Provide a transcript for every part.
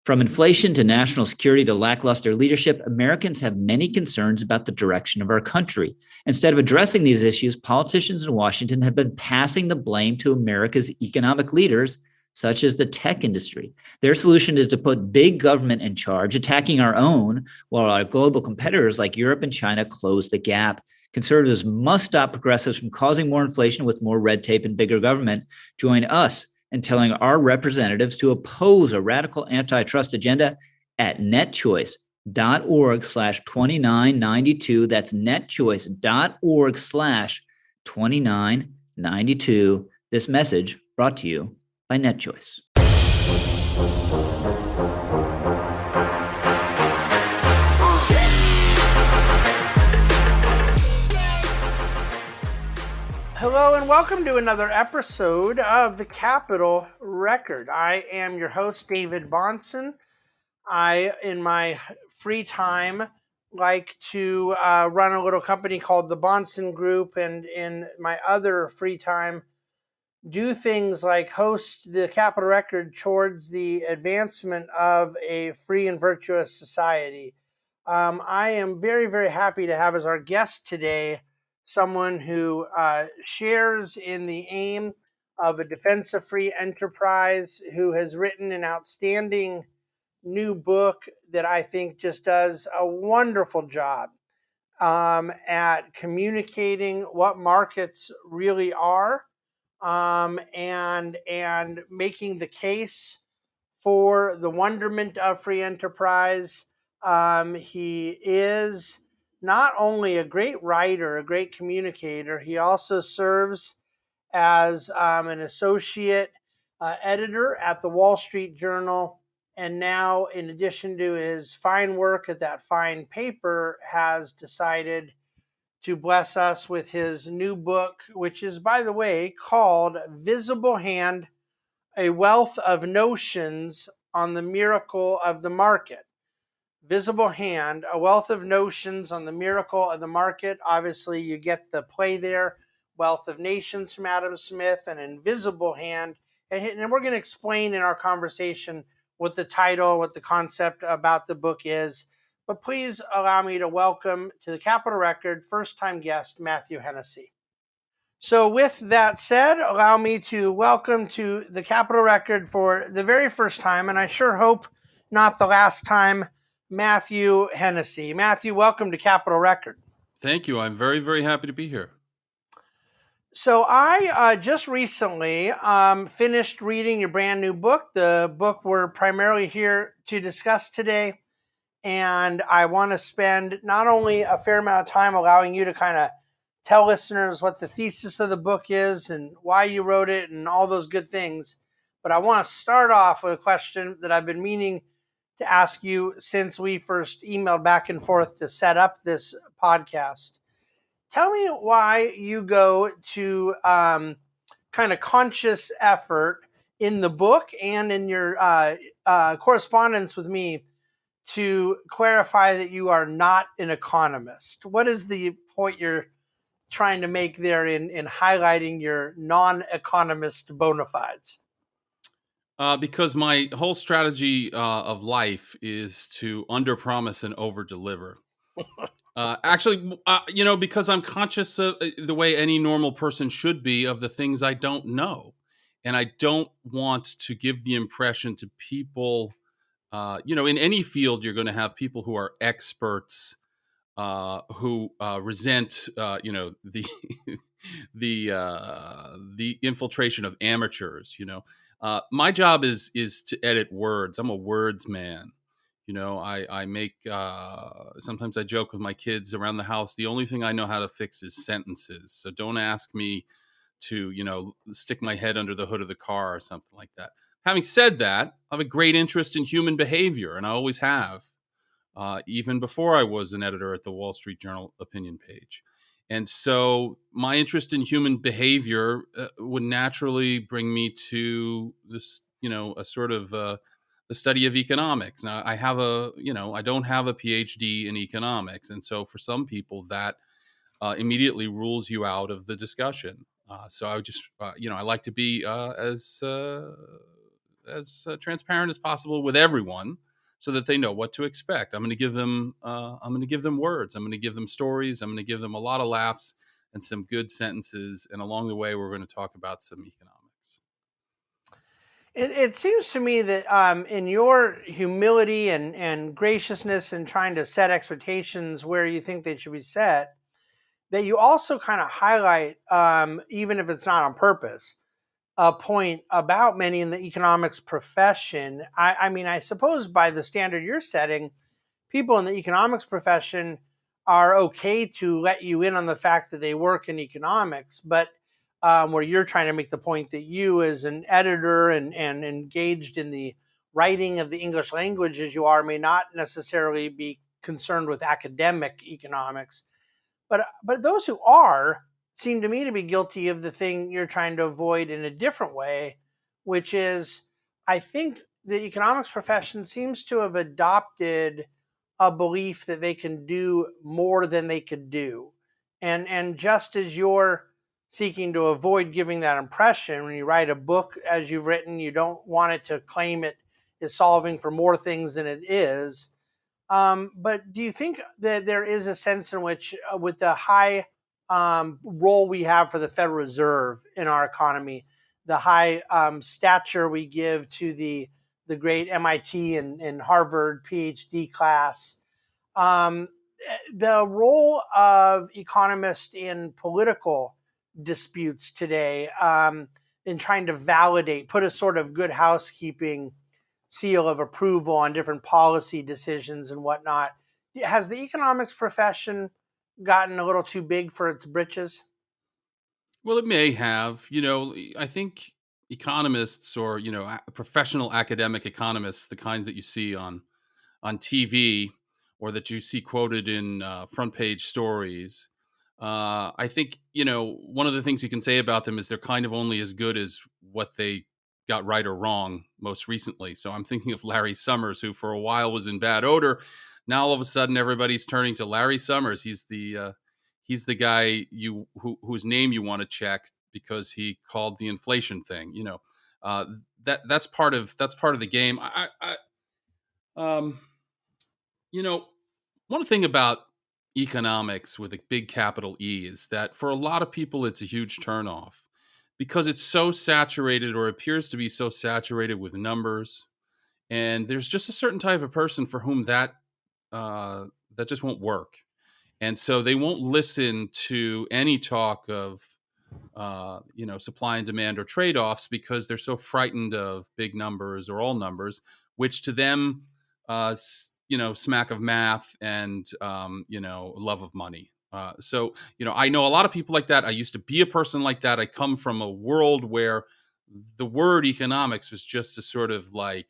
From inflation to national security to lackluster leadership, Americans have many concerns about the direction of our country. Instead of addressing these issues, politicians in Washington have been passing the blame to America's economic leaders, such as the tech industry. Their solution is to put big government in charge, attacking our own, while our global competitors like Europe and China close the gap. Conservatives must stop progressives from causing more inflation with more red tape and bigger government. Join us and telling our representatives to oppose a radical antitrust agenda at netchoice.org/2992. That's netchoice.org/2992. This message brought to you by NetChoice. Hello and welcome to another episode of the Capitol Record. I am your host, David Bahnsen. I, in my free time, like to run a little company called the Bahnsen Group, and in my other free time, do things like host the Capitol Record towards the advancement of a free and virtuous society. I am very, very happy to have as our guest today someone who shares in the aim of a defense of free enterprise, who has written an outstanding new book that I think just does a wonderful job at communicating what markets really are, and making the case for the wonderment of free enterprise. He is not only a great writer, a great communicator, he also serves as an associate editor at the Wall Street Journal. And now, in addition to his fine work at that fine paper, has decided to bless us with his new book, which is, by the way, called Visible Hand, A Wealth of Notions on the Miracle of the Market. Visible Hand, A Wealth of Notions on the Miracle of the Market. Obviously, you get the play there. Wealth of Nations from Adam Smith, and Invisible Hand. And we're going to explain in our conversation what the title, what the concept about the book is. But please allow me to welcome to the Capitol Record first-time guest, Matthew Hennessey. So with that said, allow me to welcome to the Capitol Record for the very first time, and I sure hope not the last time, Matthew Hennessey. Matthew, welcome to Capitol Record. Thank you. I'm very, very happy to be here. So I just recently finished reading your brand new book, the book we're primarily here to discuss today. And I want to spend not only a fair amount of time allowing you to kind of tell listeners what the thesis of the book is and why you wrote it and all those good things, but I want to start off with a question that I've been meaning to ask you since we first emailed back and forth to set up this podcast. Tell me why you go to kind of conscious effort in the book and in your correspondence with me to clarify that you are not an economist. What is the point you're trying to make there in highlighting your non-economist bona fides? Because my whole strategy of life is to underpromise and overdeliver. Because I'm conscious of the way any normal person should be of the things I don't know. And I don't want to give the impression to people, in any field, you're going to have people who are experts, who resent, the the infiltration of amateurs. My job is to edit words. I'm a words man. I make, sometimes I joke with my kids around the house, the only thing I know how to fix is sentences. So don't ask me to, stick my head under the hood of the car or something like that. Having said that, I have a great interest in human behavior, and I always have, even before I was an editor at the Wall Street Journal opinion page. And so my interest in human behavior would naturally bring me to this, a sort of the study of economics. Now, I don't have a PhD in economics. And so for some people that immediately rules you out of the discussion. So I would just, I like to be as transparent as possible with everyone, so that they know what to expect. I'm going to give them words. I'm going to give them stories. I'm going to give them a lot of laughs and some good sentences. And along the way, we're going to talk about some economics. It seems to me that in your humility and graciousness in trying to set expectations where you think they should be set, that you also kind of highlight, even if it's not on purpose, a point about many in the economics profession. I mean, I suppose by the standard you're setting, people in the economics profession are okay to let you in on the fact that they work in economics, but where you're trying to make the point that you, as an editor and engaged in the writing of the English language as you are, may not necessarily be concerned with academic economics. But those who are seem to me to be guilty of the thing you're trying to avoid in a different way, which is, I think the economics profession seems to have adopted a belief that they can do more than they could do. And just as you're seeking to avoid giving that impression when you write a book as you've written, you don't want it to claim it is solving for more things than it is. But do you think that there is a sense in which, with the high role we have for the Federal Reserve in our economy, the high stature we give to the great MIT and Harvard PhD class, um, the role of economists in political disputes today, in trying to validate, put a sort of good housekeeping seal of approval on different policy decisions and whatnot. Has the economics profession gotten a little too big for its britches? Well, it may have. I think economists, or professional academic economists, the kinds that you see on TV, or that you see quoted in front page stories. I think, one of the things you can say about them is they're kind of only as good as what they got right or wrong most recently. So I'm thinking of Larry Summers, who for a while was in bad odor. Now all of a sudden everybody's turning to Larry Summers. He's the guy whose name you want to check because he called the inflation thing. Uh, that's part of the game. Um, you know, One thing about economics with a big capital E is that for a lot of people, it's a huge turnoff because it's so saturated, or appears to be so saturated with numbers. And there's just a certain type of person for whom that just won't work. And so they won't listen to any talk of, supply and demand or trade-offs, because they're so frightened of big numbers or all numbers, which to them, smack of math and, love of money. So I know a lot of people like that. I used to be a person like that. I come from a world where the word economics was just a sort of like,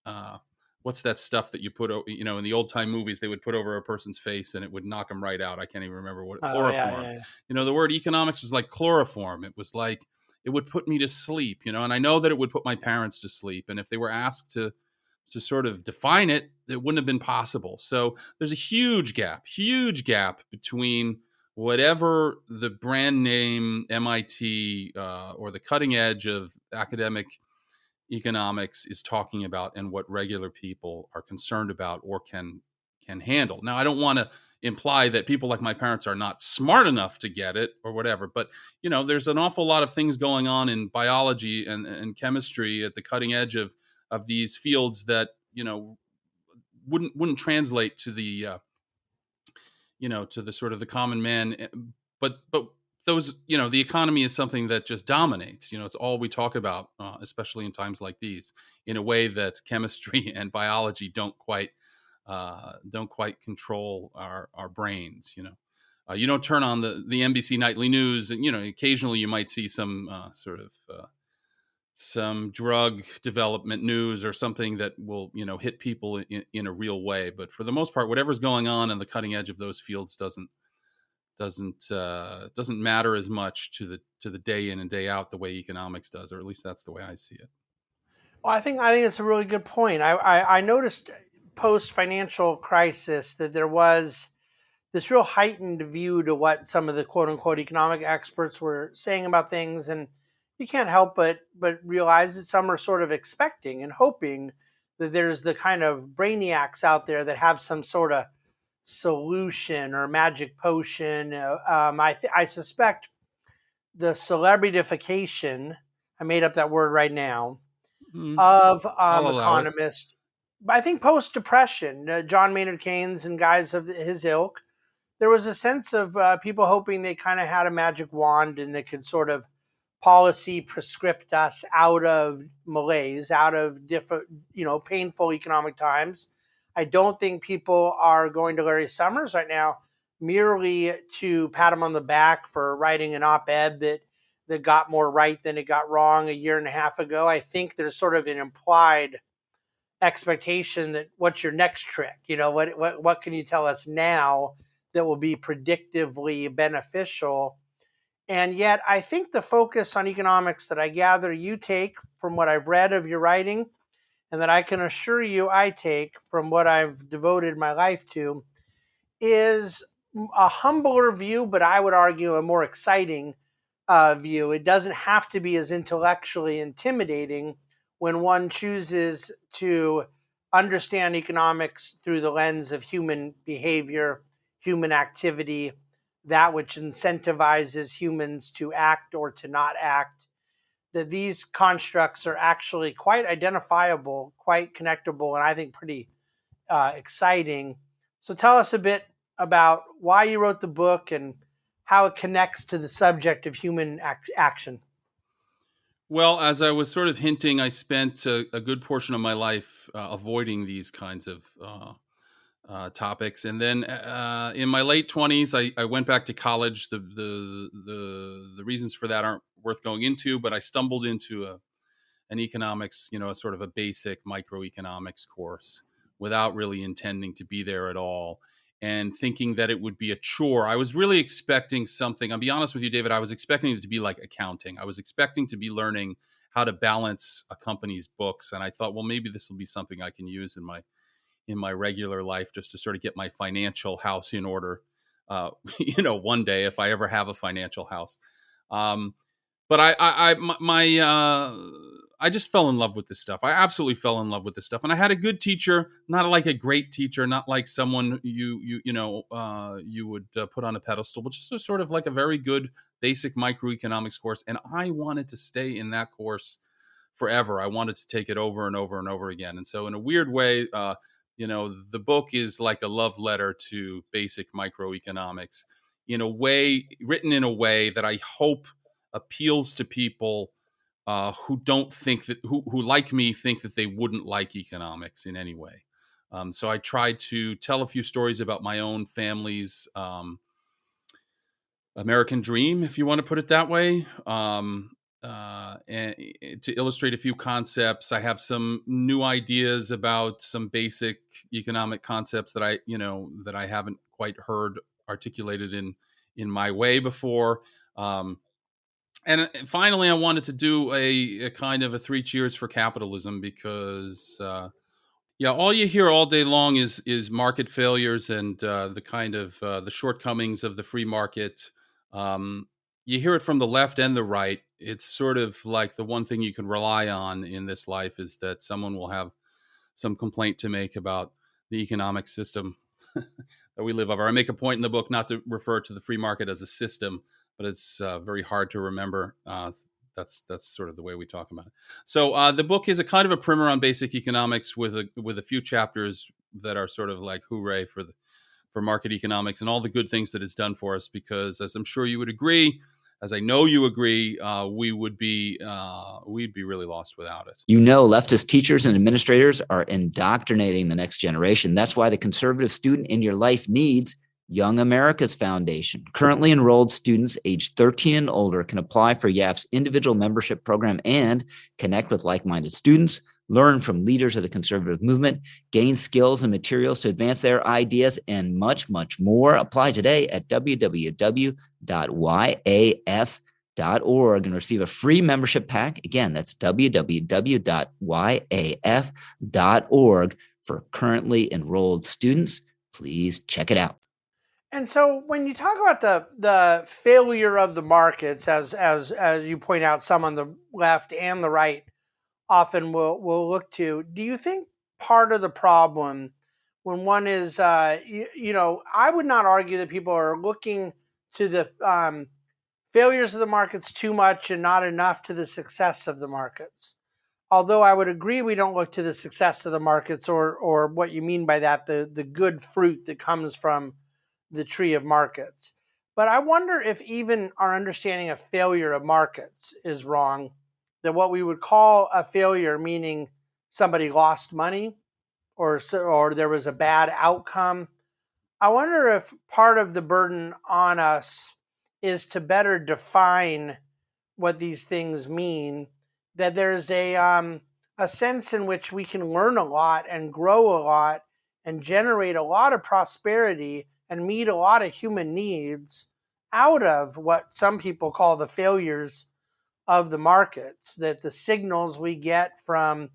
uh, what's that stuff that you put, in the old time movies, they would put over a person's face and it would knock them right out. I can't even remember what. Oh yeah, Chloroform. yeah. The word economics was like chloroform. It was like, it would put me to sleep, and I know that it would put my parents to sleep. And if they were asked to sort of define it, it wouldn't have been possible. So there's a huge gap between whatever the brand name MIT, or the cutting edge of academic economics is talking about, and what regular people are concerned about or can handle. Now, I don't want to imply that people like my parents are not smart enough to get it or whatever, but there's an awful lot of things going on in biology and chemistry at the cutting edge of these fields that wouldn't translate to the to the sort of the common man. But those, the economy is something that just dominates. It's all we talk about, especially in times like these, in a way that chemistry and biology don't quite control our brains. You don't turn on the NBC nightly news, and occasionally you might see some some drug development news or something that will hit people in a real way. But for the most part, whatever's going on the cutting edge of those fields doesn't matter as much to the day in and day out the way economics does, or at least that's the way I see it. Well, I think it's a really good point. I noticed post financial crisis that there was this real heightened view to what some of the quote unquote economic experts were saying about things. And you can't help but realize that some are sort of expecting and hoping that there's the kind of brainiacs out there that have some sort of solution or magic potion. I suspect the celebrityfication, I made up that word right now, Mm, of I'll allow it. economists. I think post Depression, John Maynard Keynes and guys of his ilk, there was a sense of people hoping they kind of had a magic wand and they could sort of policy prescript us out of malaise, out of different, painful economic times. I don't think people are going to Larry Summers right now merely to pat him on the back for writing an op-ed that got more right than it got wrong a year and a half ago. I think there's sort of an implied expectation that what's your next trick? What can you tell us now that will be predictively beneficial? And yet, I think the focus on economics that I gather you take from what I've read of your writing, and that I can assure you I take from what I've devoted my life to, is a humbler view, but I would argue a more exciting view. It doesn't have to be as intellectually intimidating when one chooses to understand economics through the lens of human behavior, human activity, that which incentivizes humans to act or to not act, that these constructs are actually quite identifiable, quite connectable, and I think pretty exciting. So tell us a bit about why you wrote the book and how it connects to the subject of human action. Well, as I was sort of hinting, I spent a good portion of my life avoiding these kinds of topics, and then in my late 20s, I went back to college. The reasons for that aren't worth going into, but I stumbled into an economics, a sort of a basic microeconomics course without really intending to be there at all, and thinking that it would be a chore. I was really expecting something. I'll be honest with you, David. I was expecting it to be like accounting. I was expecting to be learning how to balance a company's books, and I thought, well, maybe this will be something I can use in my regular life, just to sort of get my financial house in order. One day if I ever have a financial house. But I just fell in love with this stuff. I absolutely fell in love with this stuff, and I had a good teacher, not like a great teacher, not like someone you would put on a pedestal, but just a sort of like a very good basic microeconomics course. And I wanted to stay in that course forever. I wanted to take it over and over and over again. And so, in a weird way, the book is like a love letter to basic microeconomics, in a way, written in a way that I hope appeals to people who don't think that, who like me think that they wouldn't like economics in any way. So I tried to tell a few stories about my own family's American dream, if you want to put it that way, and to illustrate a few concepts. I have some new ideas about some basic economic concepts that I haven't quite heard articulated in my way before. And finally, I wanted to do a kind of a 3 cheers for capitalism, because all you hear all day long is market failures and the kind of the shortcomings of the free market. You hear it from the left and the right. It's sort of like the one thing you can rely on in this life is that someone will have some complaint to make about the economic system that we live over. I make a point in the book not to refer to the free market as a system, but it's very hard to remember. That's sort of the way we talk about it. So the book is a kind of a primer on basic economics with a few chapters that are sort of like hooray for market economics and all the good things that it's done for us. Because, as I'm sure you would agree, as I know you agree, we'd be really lost without it. Leftist teachers and administrators are indoctrinating the next generation. That's why the conservative student in your life needs Young America's Foundation. Currently enrolled students aged 13 and older can apply for YAF's individual membership program and connect with like-minded students, learn from leaders of the conservative movement, gain skills and materials to advance their ideas, and much, much more. Apply today at www.yaf.org and receive a free membership pack. Again, that's www.yaf.org for currently enrolled students. Please check it out. And so when you talk about the failure of the markets, as you point out, some on the left and the right often will look to, do you think part of the problem when one is, I would not argue that people are looking to the failures of the markets too much and not enough to the success of the markets. Although I would agree we don't look to the success of the markets, or what you mean by that, the good fruit that comes from the tree of markets. But I wonder if even our understanding of failure of markets is wrong. That what we would call a failure, meaning somebody lost money or there was a bad outcome. I wonder if part of the burden on us is to better define what these things mean. That there's a sense in which we can learn a lot and grow a lot and generate a lot of prosperity and meet a lot of human needs out of what some people call the failures of the markets. That the signals we get from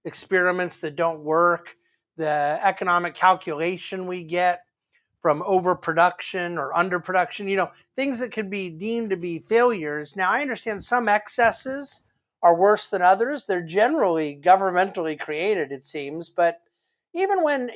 experiments that don't work, the economic calculation we get from overproduction or underproduction, things that could be deemed to be failures. Now, I understand some excesses are worse than others. They're generally governmentally created, it seems, but even when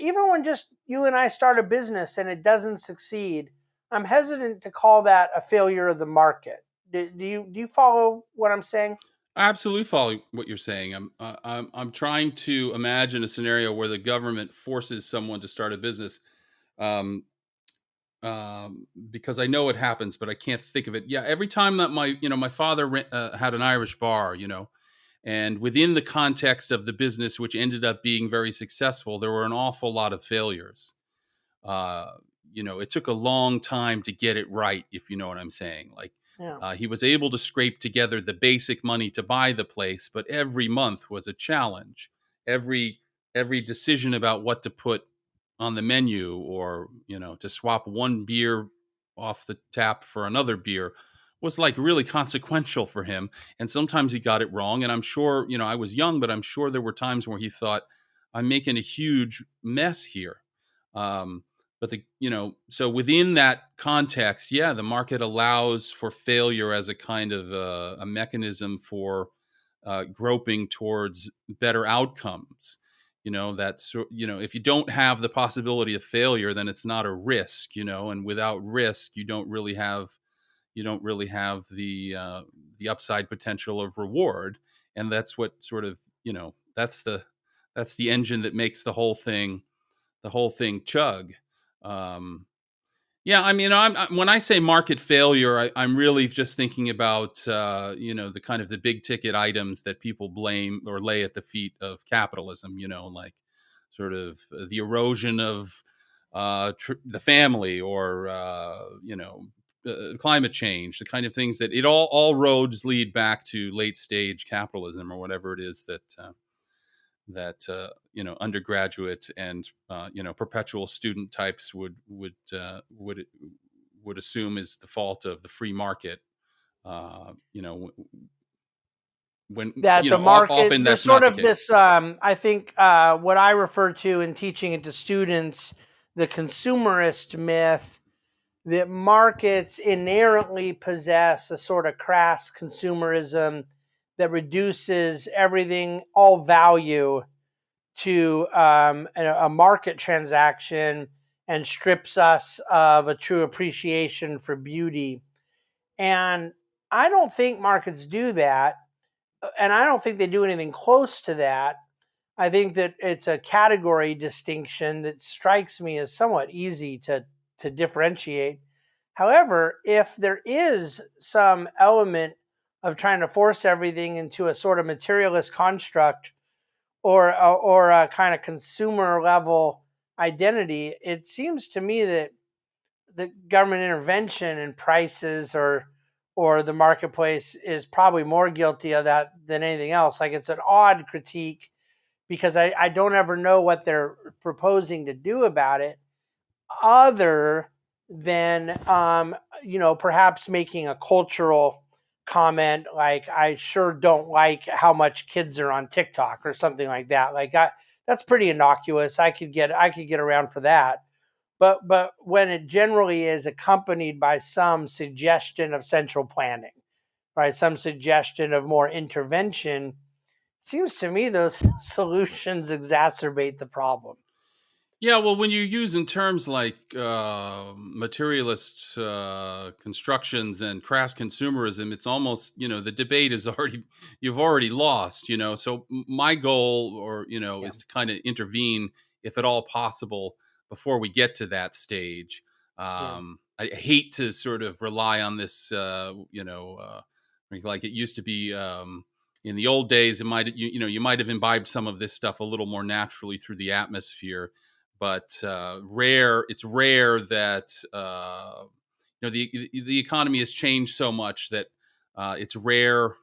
just you and I start a business and it doesn't succeed, I'm hesitant to call that a failure of the market. Do you follow what I'm saying? I absolutely follow what you're saying. I'm trying to imagine a scenario where the government forces someone to start a business, um, because I know it happens, but I can't think of it. Yeah, every time that my father had an Irish bar, and within the context of the business, which ended up being very successful, there were an awful lot of failures. Uh, it took a long time to get it right, if you know what I'm saying. Like, Yeah. he was able to scrape together the basic money to buy the place, but every month was a challenge. Every decision about what to put on the menu, or to swap one beer off the tap for another beer, was like really consequential for him. And sometimes he got it wrong. And I'm sure, I was young, but I'm sure there were times where he thought, I'm making a huge mess here. But so within that context, yeah, the market allows for failure as a kind of a mechanism for groping towards better outcomes. If you don't have the possibility of failure, then it's not a risk. And without risk, you don't really have the upside potential of reward. And that's what sort of, that's the engine that makes the whole thing chug. Um, yeah, I mean, when I say market failure, I'm really just thinking about the kind of the big ticket items that people blame or lay at the feet of capitalism. Like sort of the erosion of the family, or climate change, the kind of things that all roads lead back to late stage capitalism, or whatever it is that undergraduate and perpetual student types would assume is the fault of the free market. uh, you know when That the often market, there's that's sort not the of case. this, I think, what I refer to in teaching it to students, the consumerist myth that markets inherently possess a sort of crass consumerism that reduces everything, all value, to a market transaction, and strips us of a true appreciation for beauty. And I don't think markets do that. And I don't think they do anything close to that. I think that it's a category distinction that strikes me as somewhat easy to differentiate. However, if there is some element of trying to force everything into a sort of materialist construct, or a kind of consumer level identity, it seems to me that the government intervention in prices, or the marketplace, is probably more guilty of that than anything else. Like, it's an odd critique because I don't ever know what they're proposing to do about it, other than perhaps making a cultural comment, like, I sure don't like how much kids are on TikTok or something like that. Like, that's pretty innocuous. I could get around for that. but when it generally is accompanied by some suggestion of central planning, right? Some suggestion of more intervention, it seems to me those solutions exacerbate the problem. Yeah, well, when you use in terms like materialist constructions and crass consumerism, it's almost, the debate is already, you've already lost, So my goal, or, Yeah, is to kind of intervene, if at all possible, before we get to that stage. yeah, I hate to sort of rely on this, like it used to be. In the old days, it might, you might have imbibed some of this stuff a little more naturally through the atmosphere, but it's rare that the economy has changed so much that it's rarer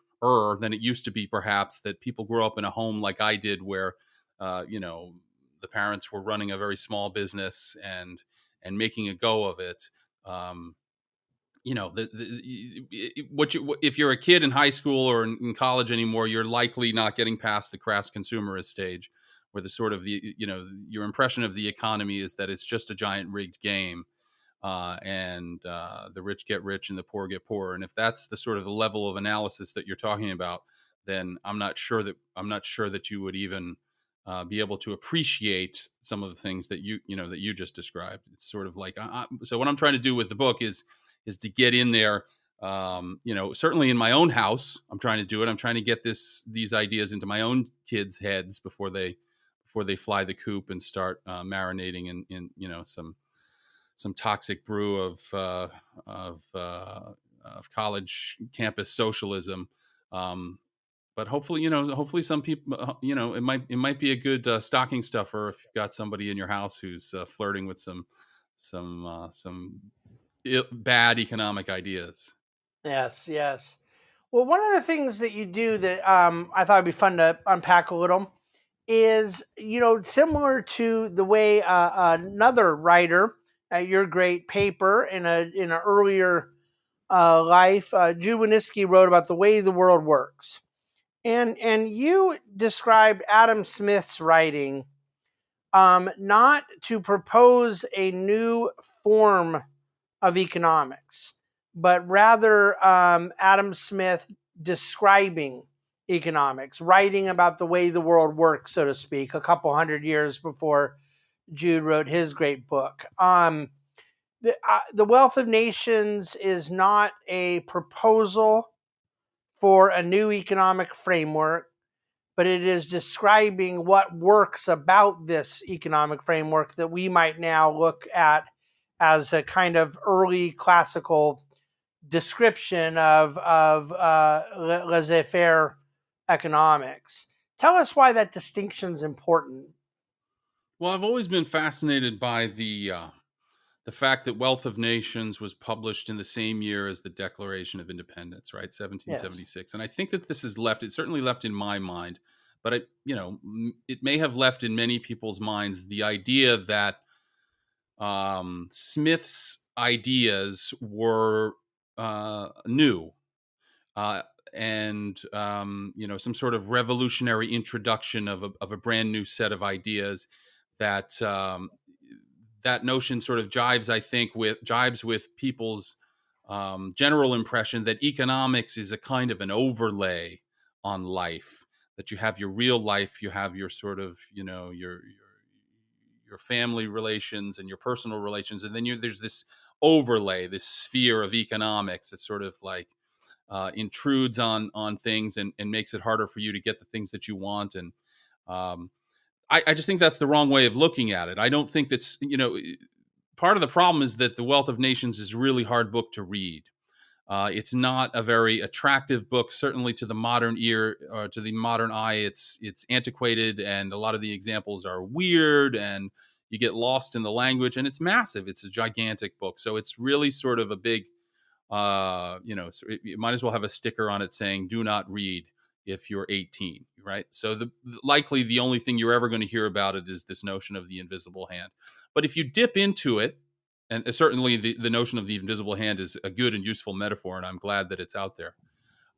than it used to be, perhaps, that people grew up in a home like I did, where the parents were running a very small business and making a go of it. um, if you're a kid in high school or in college anymore, you're likely not getting past the crass consumerist stage, where the sort of your impression of the economy is that it's just a giant rigged game, and the rich get rich and the poor get poorer. And if that's the sort of the level of analysis that you're talking about, then I'm not sure that you would even be able to appreciate some of the things that you just described. It's sort of like, so what I'm trying to do with the book is to get in there. Certainly in my own house, I'm trying to do it. I'm trying to get these ideas into my own kids' heads before they fly the coop and start marinating in some toxic brew of college campus socialism. But hopefully some people, it might be a good stocking stuffer if you've got somebody in your house who's flirting with some bad economic ideas. yes, yes. Well, one of the things that you do that I thought would be fun to unpack a little is, similar to the way another writer at your great paper in an earlier life, Jude Wanniski, wrote about the way the world works, and you described Adam Smith's writing, not to propose a new form of economics, but rather Adam Smith describing economics, writing about the way the world works, so to speak, a couple hundred years before Jude wrote his great book. The Wealth of Nations is not a proposal for a new economic framework, but it is describing what works about this economic framework that we might now look at as a kind of early classical description of laissez-faire economics. Tell us why that distinction is important. Well, I've always been fascinated by the fact that Wealth of Nations was published in the same year as the Declaration of Independence, right? Yes. 1776. And I think that this is left, it certainly left in my mind, but it may have left in many people's minds the idea that Smith's ideas were new, uh, and some sort of revolutionary introduction of a brand new set of ideas that that notion sort of jibes with people's general impression that economics is a kind of an overlay on life. That you have your real life, you have your sort of your family relations and your personal relations, and then there's this overlay, this sphere of economics that sort of like intrudes on things and makes it harder for you to get the things that you want. And um, I just think that's the wrong way of looking at it. I don't think that's, part of the problem is that The Wealth of Nations is a really hard book to read. It's not a very attractive book, certainly to the modern ear or to the modern eye. It's antiquated, and a lot of the examples are weird, and you get lost in the language. And it's massive. It's a gigantic book, so it's really sort of a big. So it might as well have a sticker on it saying "Do not read" if you're 18, right? So likely the only thing you're ever going to hear about it is this notion of the invisible hand. But if you dip into it, and certainly the notion of the invisible hand is a good and useful metaphor, and I'm glad that it's out there.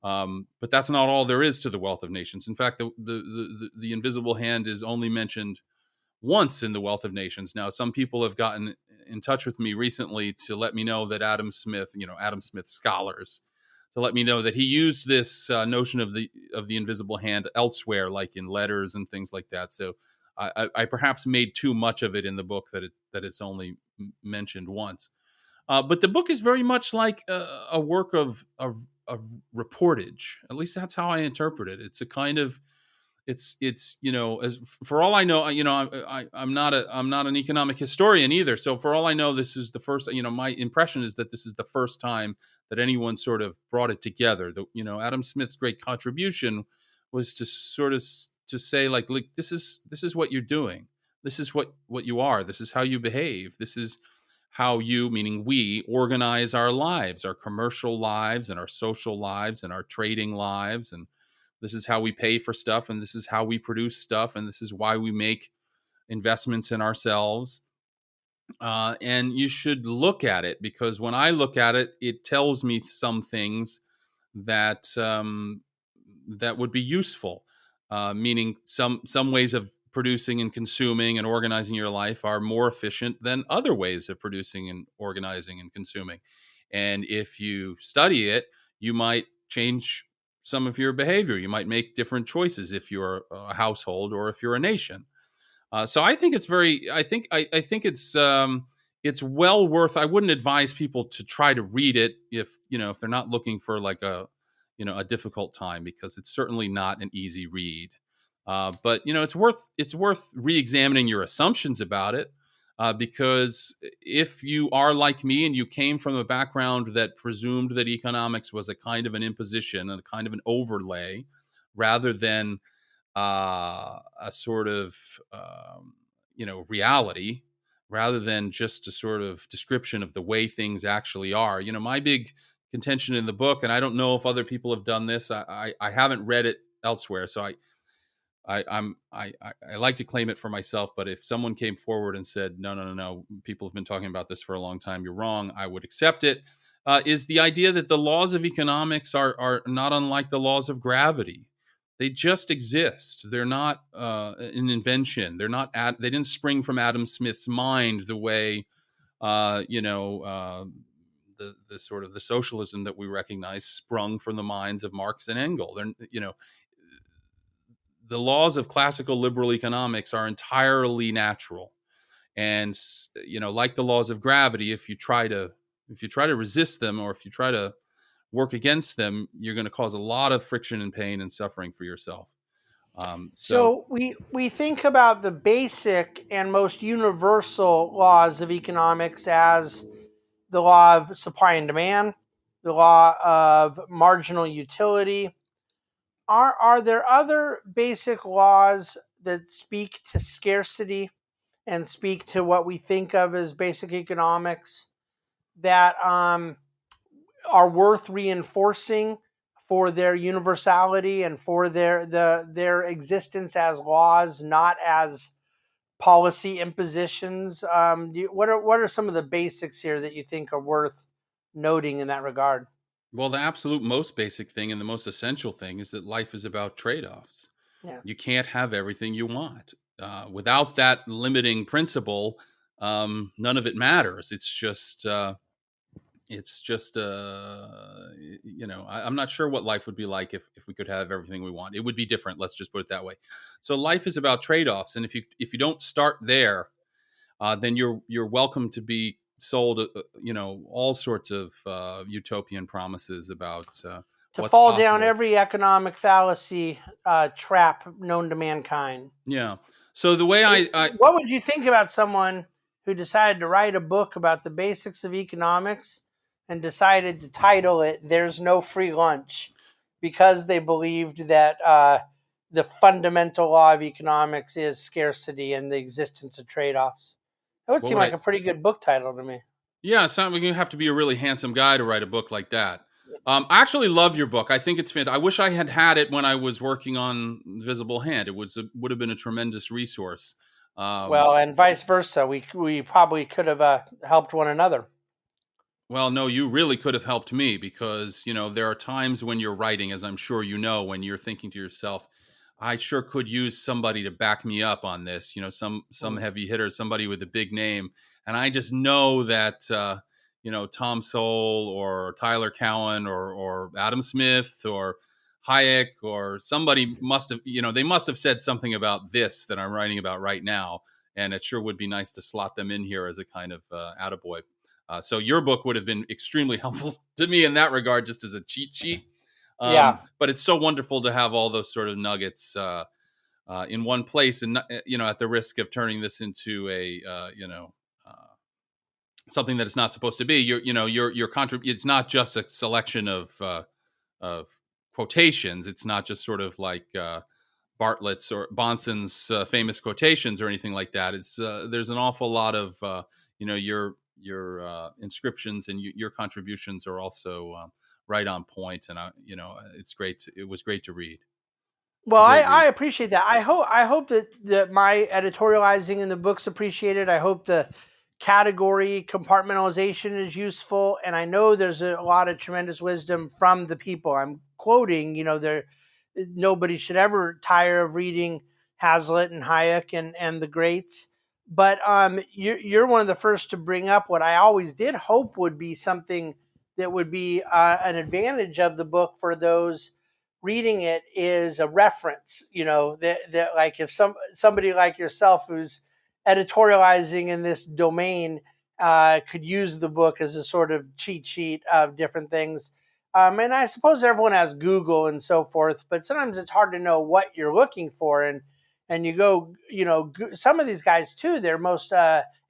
But that's not all there is to The Wealth of Nations. In fact, the invisible hand is only mentioned once in The Wealth of Nations. Now, some people have gotten in touch with me recently to let me know that Adam Smith scholars, to let me know that he used this notion of the invisible hand elsewhere, like in letters and things like that. So I perhaps made too much of it in the book that it's only mentioned once. But the book is very much like a work of reportage. At least that's how I interpret it. It's a kind of it's as for all I know, I'm not an economic historian either. So for all I know, this is the first. My impression is that this is the first time that anyone sort of brought it together. Adam Smith's great contribution was to sort of to say like this is what you're doing. This is what you are. This is how you behave. This is how you, meaning we, organize our lives, our commercial lives and our social lives and our trading lives. And this is how we pay for stuff. And this is how we produce stuff. And this is why we make investments in ourselves. And you should look at it, because when I look at it, it tells me some things that that would be useful. Meaning some ways of producing and consuming and organizing your life are more efficient than other ways of producing and organizing and consuming. And if you study it, you might change some of your behavior. You might make different choices if you're a household or if you're a nation. So I think it's I think it's well worth. I wouldn't advise people to try to read it if they're not looking for like a difficult time, because it's certainly not an easy read. But it's worth re-examining your assumptions about it, because if you are like me and you came from a background that presumed that economics was a kind of an imposition and a kind of an overlay, rather than a sort of reality, rather than just a sort of description of the way things actually are. My big contention in the book, and I don't know if other people have done this. I haven't read it elsewhere, so I like to claim it for myself. But if someone came forward and said, no, people have been talking about this for a long time, you're wrong, I would accept it. Is the idea that the laws of economics are not unlike the laws of gravity. They just exist. They're not an invention. They didn't spring from Adam Smith's mind the way the sort of the socialism that we recognize sprung from the minds of Marx and Engels. The laws of classical liberal economics are entirely natural, and like the laws of gravity, if you try to resist them, or if you try to work against them, you're going to cause a lot of friction and pain and suffering for yourself. So we think about the basic and most universal laws of economics as the law of supply and demand, the law of marginal utility. Are there other basic laws that speak to scarcity and speak to what we think of as basic economics that are worth reinforcing for their universality and for their existence as laws, not as policy impositions? What are some of the basics here that you think are worth noting in that regard? Well, the absolute most basic thing and the most essential thing is that life is about trade-offs. Yeah. You can't have everything you want. Without that limiting principle, none of it matters. I'm not sure what life would be like if we could have everything we want. It would be different. Let's just put it that way. So life is about trade-offs. And if you don't start there, then you're welcome to be sold, all sorts of utopian promises about To what's fall possible. down every economic fallacy trap known to mankind. Yeah. So the way what would you think about someone who decided to write a book about the basics of economics and decided to title it "There's No Free Lunch" because they believed that the fundamental law of economics is scarcity and the existence of trade-offs? That would seem like a pretty good book title to me. Yeah, it's not like you have to be a really handsome guy to write a book like that. I actually love your book. I think it's fantastic. I wish I had it when I was working on Visible Hand. It would have been a tremendous resource. Well, and vice versa. We probably could have helped one another. Well, no, you really could have helped me, because there are times when you're writing, as I'm sure you know, when you're thinking to yourself, I sure could use somebody to back me up on this, some heavy hitter, somebody with a big name. And I just know that, Tom Sowell or Tyler Cowen or Adam Smith or Hayek or somebody must have, they must have said something about this that I'm writing about right now. And it sure would be nice to slot them in here as a kind of attaboy. So your book would have been extremely helpful to me in that regard, just as a cheat sheet. Yeah. But it's so wonderful to have all those sort of nuggets in one place, and at the risk of turning this into a something that it's not supposed to be. It's not just a selection of quotations. It's not just sort of like Bartlett's or Bonson's famous quotations or anything like that. It's there's an awful lot of your inscriptions, and your contributions are also right on point, and it's great. It was great to read. It's Well, a I, great I read. appreciate that. I hope that my editorializing in the book's appreciated. I hope the category compartmentalization is useful, and I know there's a lot of tremendous wisdom from the people I'm quoting. Nobody should ever tire of reading Hazlitt and Hayek and the greats. But you're one of the first to bring up what I always did hope would be something that would be an advantage of the book for those reading it, is a reference. That like if somebody like yourself who's editorializing in this domain could use the book as a sort of cheat sheet of different things. And I suppose everyone has Google and so forth, but sometimes it's hard to know what you're looking for. And you go, some of these guys too, their most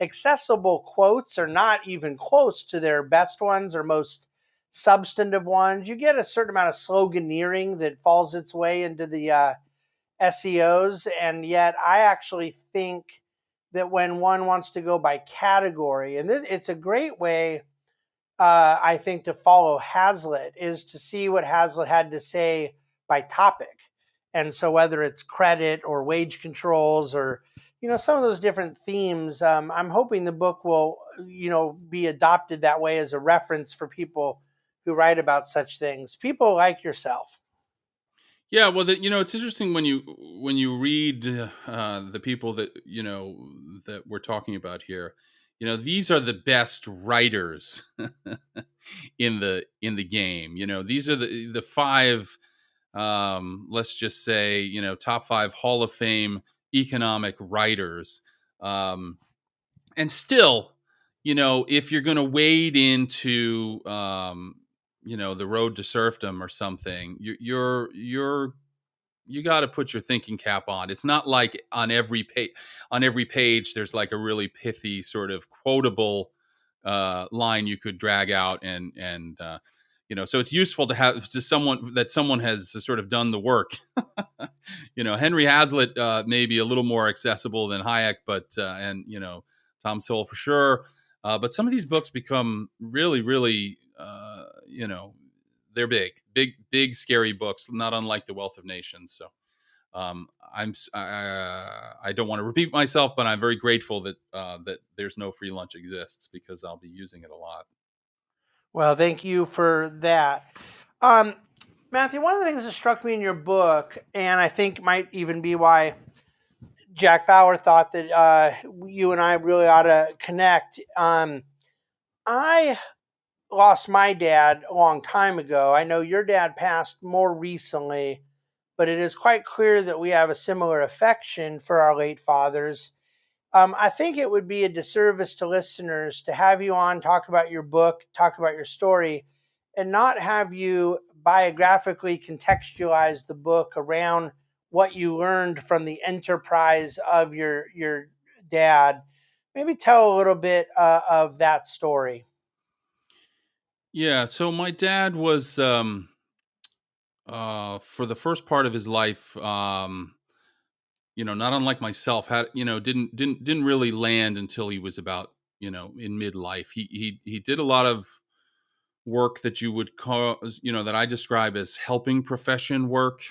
accessible quotes are not even quotes to their best ones or most substantive ones. You get a certain amount of sloganeering that falls its way into the SEOs. And yet I actually think that when one wants to go by category, and it's a great way, I think, to follow Hazlitt, is to see what Hazlitt had to say by topic. And so whether it's credit or wage controls or, some of those different themes, I'm hoping the book will, be adopted that way as a reference for people who write about such things, people like yourself. Yeah, well, it's interesting when you read the people that we're talking about here. These are the best writers in the game. These are the five, let's just say, top five Hall of Fame economic writers. And still, if you're going to wade into the road to serfdom or something, you got to put your thinking cap on. It's not like on every page there's like a really pithy sort of quotable line you could drag out, and so it's useful to have to someone has sort of done the work. Henry Hazlitt may be a little more accessible than Hayek, but and Tom Sowell for sure. But some of these books become really, really, they're big, scary books, not unlike The Wealth of Nations. So I don't want to repeat myself, but I'm very grateful that there's no free lunch exists, because I'll be using it a lot. Well, thank you for that. Um, Matthew, one of the things that struck me in your book, and I think might even be why Jack Fowler thought that you and I really ought to connect. I lost my dad a long time ago. I know your dad passed more recently, but it is quite clear that we have a similar affection for our late fathers. I think it would be a disservice to listeners to have you on, talk about your book, talk about your story, and not have you biographically contextualize the book around what you learned from the enterprise of your dad. Maybe tell a little bit of that story. Yeah. So my dad was, for the first part of his life, not unlike myself, had didn't really land until he was about in midlife. He did a lot of work that you would call, that I describe as helping profession work.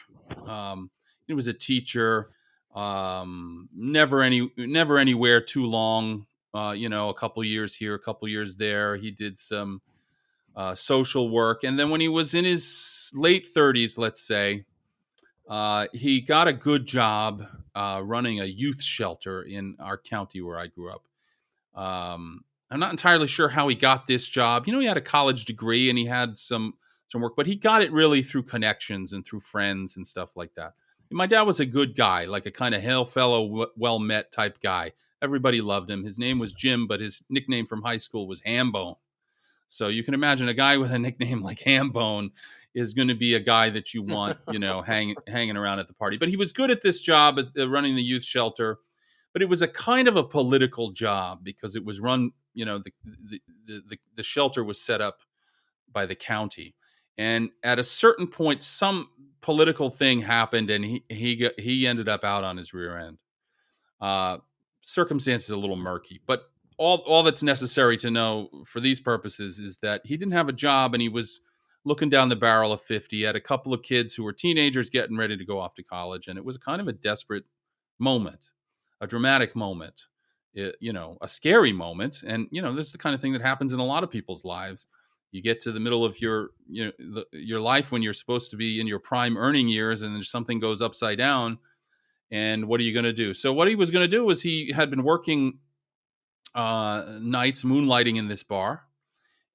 He was a teacher, never anywhere too long. A couple years here, a couple years there. He did some social work, and then when he was in his late 30s, let's say, He got a good job running a youth shelter in our county where I grew up. I'm not entirely sure how he got this job. He had a college degree and he had some work, but he got it really through connections and through friends and stuff like that. And my dad was a good guy, like a kind of hail fellow, well met type guy. Everybody loved him. His name was Jim, but his nickname from high school was Hambone. So you can imagine a guy with a nickname like Hambone is going to be a guy that you want, hanging around at the party. But he was good at this job, running the youth shelter. But it was a kind of a political job because it was run, the shelter was set up by the county. And at a certain point, some political thing happened, and he ended up out on his rear end. Circumstances a little murky, but all that's necessary to know for these purposes is that he didn't have a job and he was looking down the barrel of 50. He had a couple of kids who were teenagers getting ready to go off to college, and it was kind of a desperate moment, a dramatic moment, a scary moment. And this is the kind of thing that happens in a lot of people's lives. You get to the middle of your life when you're supposed to be in your prime earning years, and then something goes upside down. And what are you going to do? So what he was going to do was he had been working nights, moonlighting in this bar,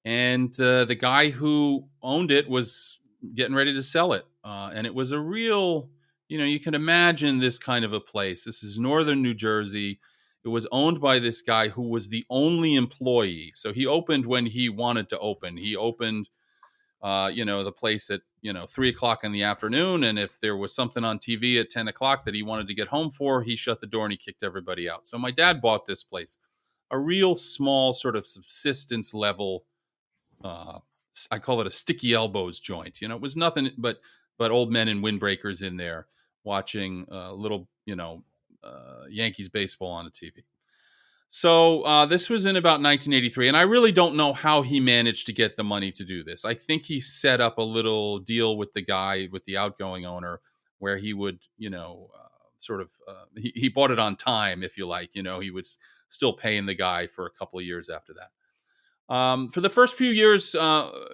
and the guy who owned it was getting ready to sell it. And it was a real, you can imagine this kind of a place. This is northern New Jersey. It was owned by this guy who was the only employee. So he opened when he wanted to open. He opened, the place at 3:00 in the afternoon, and if there was something on TV at 10:00 that he wanted to get home for, he shut the door and he kicked everybody out. So my dad bought this place, a real small sort of subsistence level. I call it a sticky elbows joint. It was nothing but old men in windbreakers in there watching little Yankees baseball on the TV. So this was in about 1983, and I really don't know how he managed to get the money to do this. I think he set up a little deal with the guy, with the outgoing owner, where he would, he bought it on time, if you like. He was still paying the guy for a couple of years after that. For the first few years,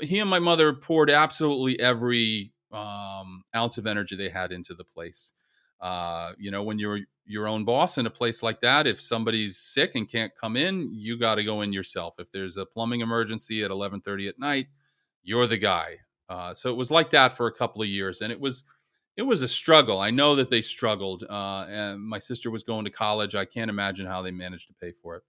he and my mother poured absolutely every ounce of energy they had into the place. When you're your own boss in a place like that, if somebody's sick and can't come in, you got to go in yourself. If there's a plumbing emergency at 11:30 at night, you're the guy. So it was like that for a couple of years, and it was a struggle. I know that they struggled, and my sister was going to college. I can't imagine how they managed to pay for it.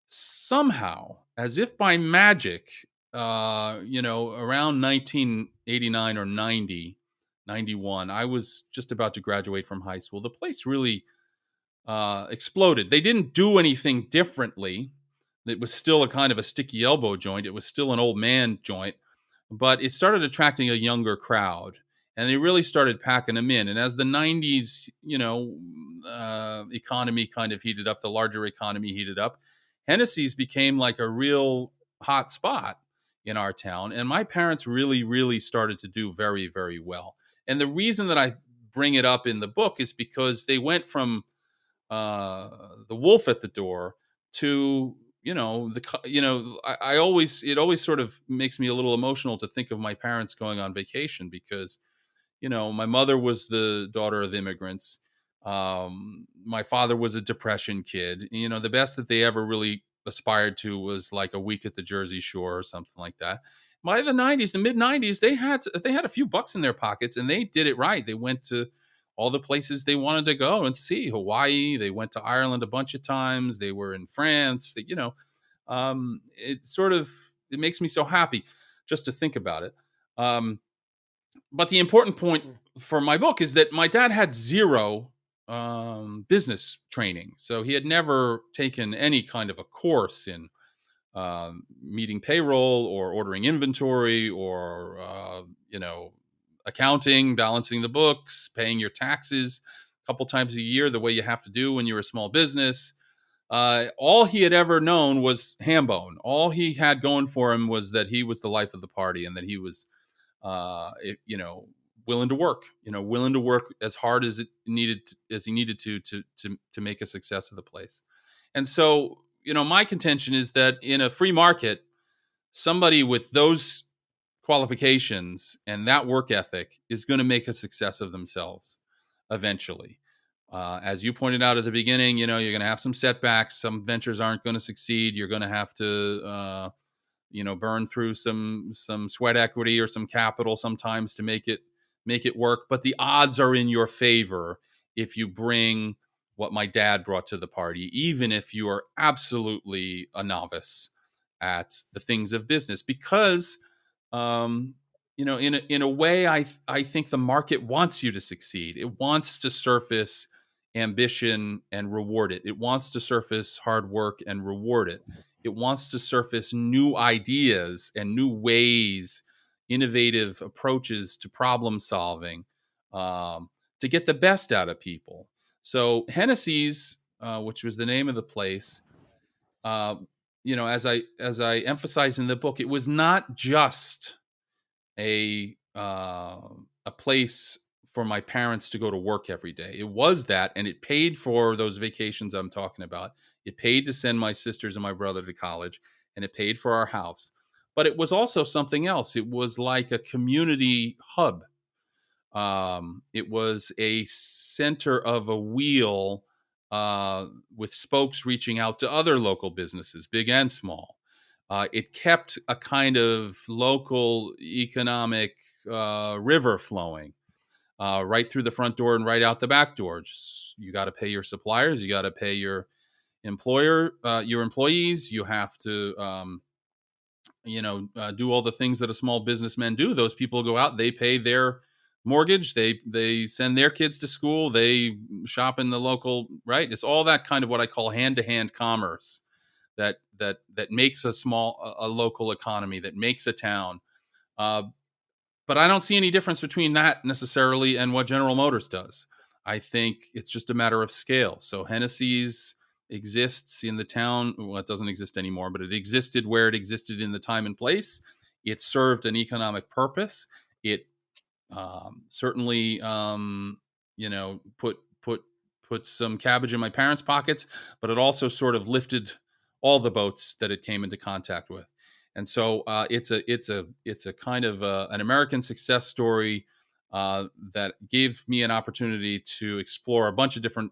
Somehow, as if by magic, around 1989 or 91, I was just about to graduate from high school. The place really exploded. They didn't do anything differently. It was still a kind of a sticky elbow joint. It was still an old man joint, but it started attracting a younger crowd, and they really started packing them in. And as the 90s, economy kind of heated up, the larger economy heated up, Hennessey's became like a real hot spot in our town. And my parents really, really started to do very, very well. And the reason that I bring it up in the book is because they went from the wolf at the door to, it always sort of makes me a little emotional to think of my parents going on vacation because, my mother was the daughter of immigrants. My father was a Depression kid. The best that they ever really aspired to was like a week at the Jersey Shore or something like that. By the mid 90s, they had a few bucks in their pockets, and they did it right. They went to all the places they wanted to go and see. Hawaii. They went to Ireland a bunch of times. They were in France. It makes me so happy just to think about it. But the important point for my book is that my dad had zero business training. So he had never taken any kind of a course in meeting payroll or ordering inventory or, accounting, balancing the books, paying your taxes a couple times a year, the way you have to do when you're a small business. All he had ever known was Hambone. All he had going for him was that he was the life of the party and that he was, willing to work as hard as he needed to make a success of the place. And so, my contention is that in a free market, somebody with those qualifications and that work ethic is going to make a success of themselves eventually. As you pointed out at the beginning, you're going to have some setbacks. Some ventures aren't going to succeed. You're going to have to, burn through some sweat equity or some capital sometimes to make it work. But the odds are in your favor if you bring what my dad brought to the party, even if you are absolutely a novice at the things of business, because in a way, I think the market wants you to succeed. It wants to surface ambition and reward it. It wants to surface hard work and reward it. It wants to surface new ideas and new ways, innovative approaches to problem solving, to get the best out of people. So Hennessy's, which was the name of the place, as I emphasize in the book, it was not just a place for my parents to go to work every day. It was that, and it paid for those vacations I'm talking about. It paid to send my sisters and my brother to college, and it paid for our house. But it was also something else. It was like a community hub. It was a center of a wheel with spokes reaching out to other local businesses, big and small. It kept a kind of local economic river flowing right through the front door and right out the back door. You got to pay your suppliers. You got to pay your employees. You have to, do all the things that a small businessman do. Those people go out, they pay their mortgage, they send their kids to school, they shop in the local, right? It's all that kind of what I call hand-to-hand commerce that makes a local economy, that makes a town. But I don't see any difference between that necessarily and what General Motors does. I think it's just a matter of scale. So Hennessy's exists in the town. Well, it doesn't exist anymore, but it existed where it existed in the time and place. It served an economic purpose. It certainly, put some cabbage in my parents' pockets, but it also sort of lifted all the boats that it came into contact with. And so it's a kind of an American success story that gave me an opportunity to explore a bunch of different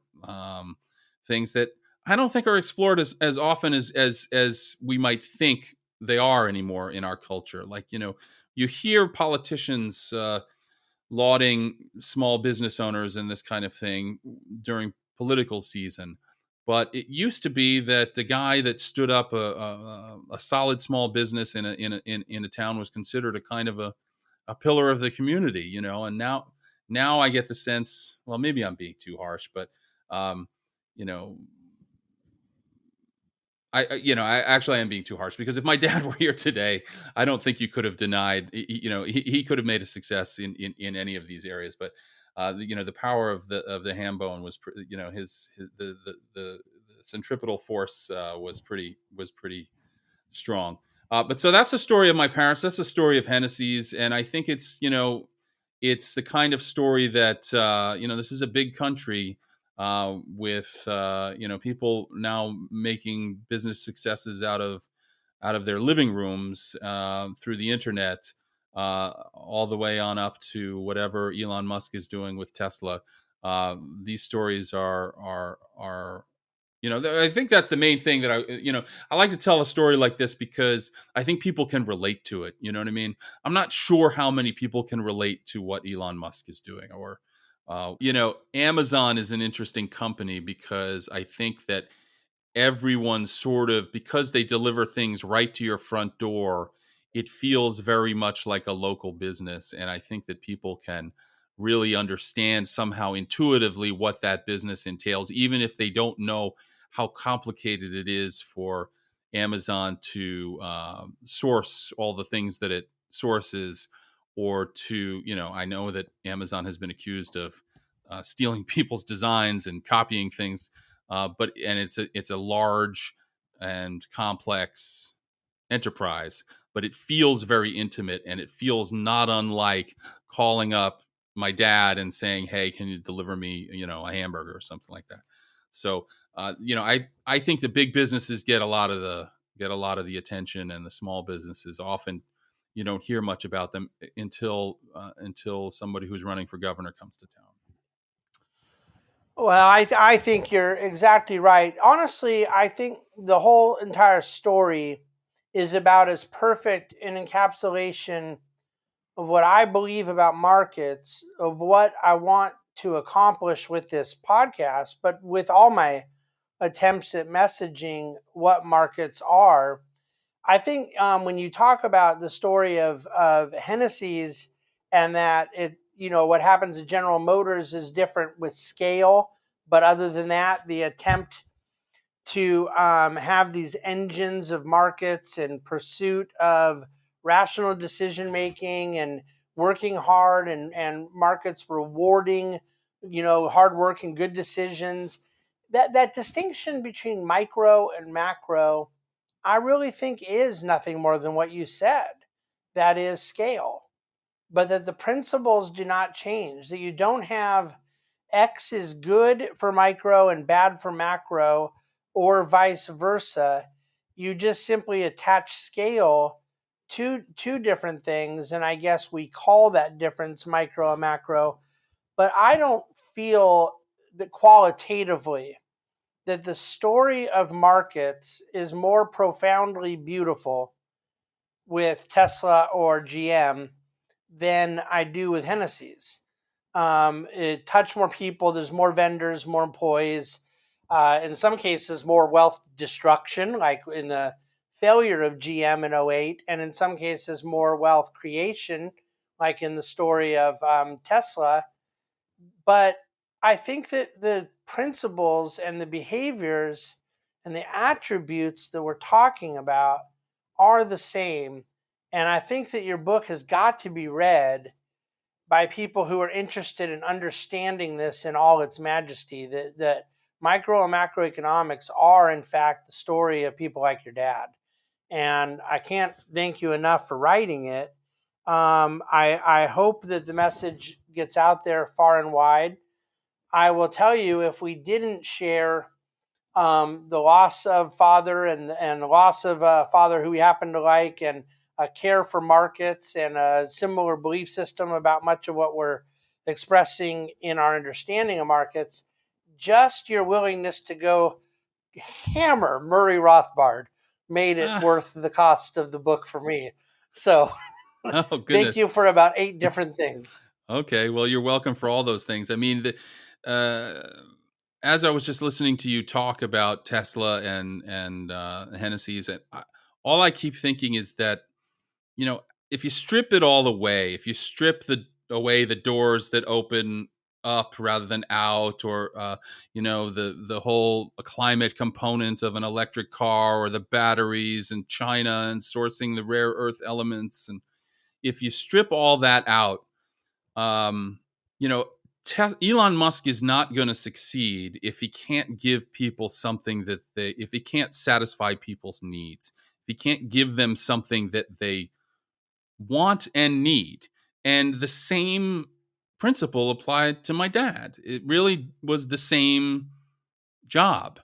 things that I don't think are explored as often as we might think they are anymore in our culture. Like, you hear politicians lauding small business owners and this kind of thing during political season. But it used to be that the guy that stood up a solid small business in a town was considered a kind of a pillar of the community, And now I get the sense, well, maybe I'm being too harsh, but I actually am being too harsh, because if my dad were here today, I don't think you could have denied, he could have made a success in any of these areas. But the power of the ham bone was, the centripetal force was pretty strong. But so that's the story of my parents. That's the story of Hennessy's, and I think it's the kind of story that this is a big country with people now making business successes out of their living rooms through the internet, all the way on up to whatever Elon Musk is doing with Tesla. These stories are I think that's the main thing that I like to tell a story like this, because I think people can relate to it. You know what I mean? I'm not sure how many people can relate to what Elon Musk is doing, or Amazon is an interesting company, because I think that everyone sort of, because they deliver things right to your front door, it feels very much like a local business. And I think that people can really understand somehow intuitively what that business entails, even if they don't know how complicated it is for Amazon to source all the things that it sources, or to, I know that Amazon has been accused of stealing people's designs and copying things, but it's a large and complex enterprise, but it feels very intimate, and it feels not unlike calling up my dad and saying, "Hey, can you deliver me, a hamburger," or something like that. So, I think the big businesses get a lot of the attention, and the small businesses often you don't hear much about them until somebody who's running for governor comes to town. Well, I think you're exactly right. Honestly, I think the whole entire story is about as perfect an encapsulation of what I believe about markets, of what I want to accomplish with this podcast, but with all my attempts at messaging what markets are. I think when you talk about the story of Hennessy's, and that what happens at General Motors is different with scale, but other than that, the attempt to have these engines of markets and pursuit of rational decision making and working hard, and markets rewarding hard work and good decisions. That distinction between micro and macro, I really think, is nothing more than what you said. That is scale, but that the principles do not change, that you don't have X is good for micro and bad for macro, or vice versa. You just simply attach scale to two different things, and I guess we call that difference micro and macro. But I don't feel that qualitatively that the story of markets is more profoundly beautiful with Tesla or GM than I do with Hennessy's. It touched more people. There's more vendors, more employees. In some cases, more wealth destruction, like in the failure of GM in '08, and in some cases, more wealth creation, like in the story of Tesla. But I think that the principles and the behaviors and the attributes that we're talking about are the same. And I think that your book has got to be read by people who are interested in understanding this in all its majesty, that micro and macroeconomics are, in fact, the story of people like your dad. And I can't thank you enough for writing it. I hope that the message gets out there far and wide. I will tell you, if we didn't share the loss of father, and the loss of a father who we happen to like, and a care for markets, and a similar belief system about much of what we're expressing in our understanding of markets, just your willingness to go hammer Murray Rothbard made it worth the cost of the book for me. So Oh, goodness. Thank you for about 8 different things. Okay, well, you're welcome for all those things. I mean, as I was just listening to you talk about Tesla and Hennessy's, and all I keep thinking is that, if you strip it all away, if you strip away the doors that open up rather than out, or the whole climate component of an electric car, or the batteries, and China and sourcing the rare earth elements, and if you strip all that out, Elon Musk is not going to succeed if he can't give people something if he can't satisfy people's needs, if he can't give them something that they want and need. And the same principle applied to my dad. It really was the same job.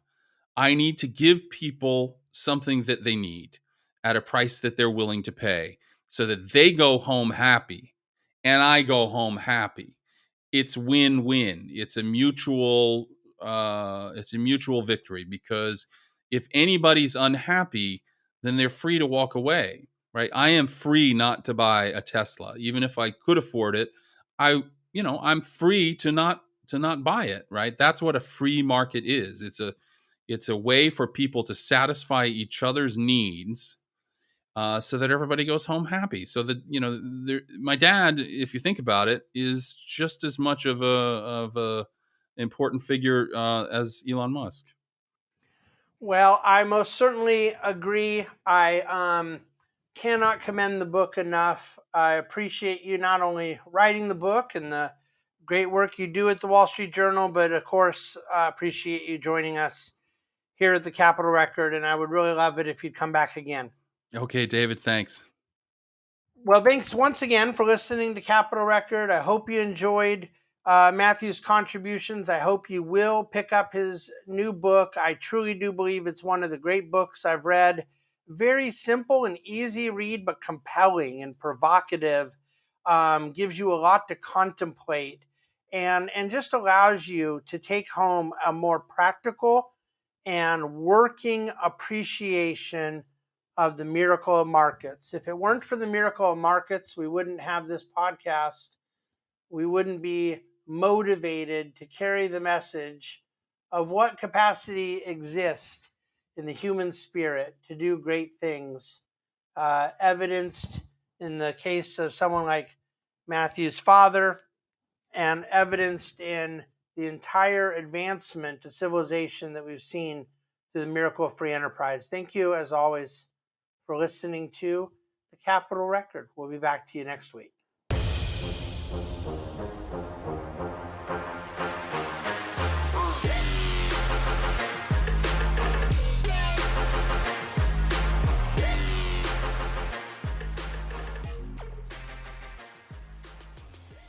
I need to give people something that they need at a price that they're willing to pay, so that they go home happy and I go home happy. It's win-win. It's a mutual victory, because if anybody's unhappy, then they're free to walk away, right? I am free not to buy a Tesla. Even if I could afford it, I'm free to not buy it, right? That's what a free market is. It's a way for people to satisfy each other's needs, so that everybody goes home happy. So that my dad, if you think about it, is just as much of a important figure as Elon Musk. Well, I most certainly agree. I cannot commend the book enough. I appreciate you not only writing the book and the great work you do at the Wall Street Journal, but of course, I appreciate you joining us here at the Capitol Record. And I would really love it if you'd come back again. Okay, David, thanks. Well, thanks once again for listening to Capitol Record. I hope you enjoyed Matthew's contributions. I hope you will pick up his new book. I truly do believe it's one of the great books I've read very simple and easy read, but compelling and provocative. Gives you a lot to contemplate, and just allows you to take home a more practical and working appreciation of the miracle of markets. If it weren't for the miracle of markets, we wouldn't have this podcast. We wouldn't be motivated to carry the message of what capacity exists in the human spirit to do great things, evidenced in the case of someone like Matthew's father, and evidenced in the entire advancement to civilization that we've seen through the miracle of free enterprise. Thank you, as always, for listening to the Capitol Record. We'll be back to you next week.